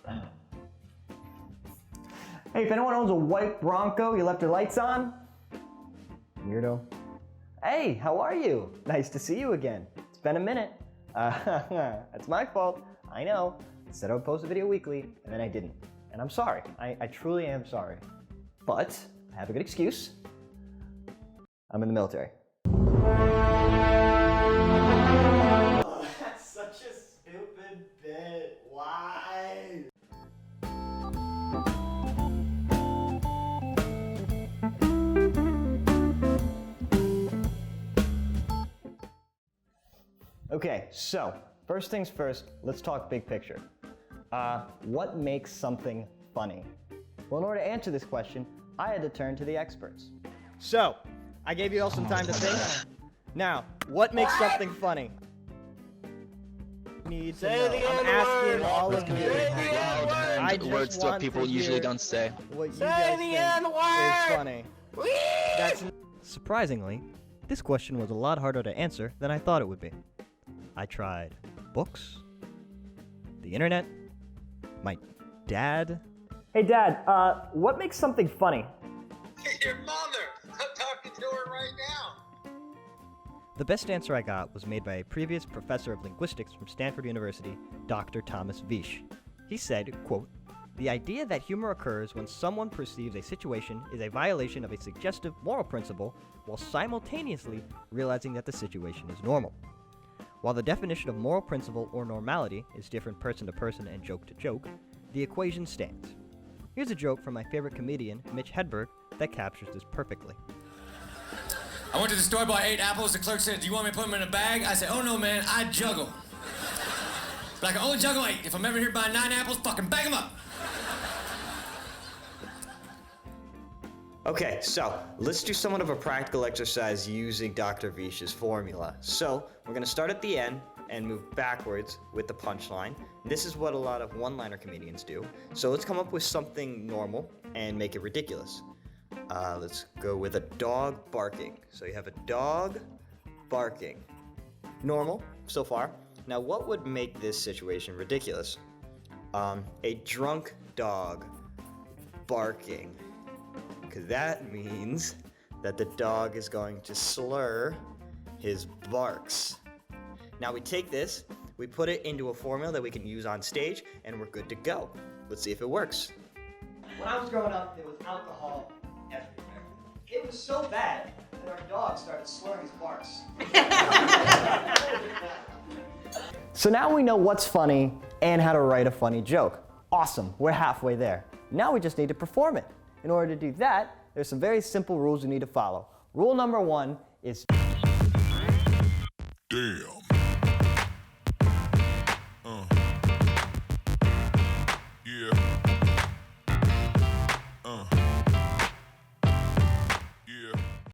Hey, if anyone owns a white Bronco, you left your lights on? Weirdo. Hey, how are you? Nice to see you again. It's been a minute. That's my fault. I know. I said I would post a video weekly, and then I didn't. And I'm sorry. I truly am sorry. But I have a good excuse. I'm in the military. Oh, that's such a stupid bit. Why? Okay, so first things first, let's talk big picture. What makes something funny? Well, in order to answer this question, I had to turn to the experts. So, I gave you all some time to think. Now, what makes something funny? Need to know. I'm asking all of you. I just words want that people to usually hear don't say. what you guys think is funny. That's surprisingly, this question was a lot harder to answer than I thought it would be. I tried books, the internet, my dad. Hey Dad, what makes something funny? Your mother! I'm talking to her right now! The best answer I got was made by a previous professor of linguistics from Stanford University, Dr. Thomas Visch. He said, quote, "The idea that humor occurs when someone perceives a situation is a violation of a suggestive moral principle while simultaneously realizing that the situation is normal. While the definition of moral principle or normality is different person to person and joke to joke, the equation stands." Here's a joke from my favorite comedian, Mitch Hedberg, that captures this perfectly. I went to the store, bought 8 apples. The clerk said, "Do you want me to put them in a bag?" I said, "Oh no, man, I juggle. But I can only juggle 8. If I'm ever here buying 9 apples, fucking bag them up." Okay, so let's do somewhat of a practical exercise using Dr. Visch's formula. So we're gonna start at the end and move backwards with the punchline. This is what a lot of one-liner comedians do. So let's come up with something normal and make it ridiculous. Let's go with a dog barking. So you have a dog barking. Normal so far. Now what would make this situation ridiculous? A drunk dog barking. Because that means that the dog is going to slur his barks. Now we take this, we put it into a formula that we can use on stage, and we're good to go. Let's see if it works. When I was growing up, there was alcohol everywhere. It was so bad that our dog started slurring his barks. So now we know what's funny and how to write a funny joke. Awesome, we're halfway there. Now we just need to perform it. In order to do that, there's some very simple rules you need to follow. Rule number 1 is... Damn.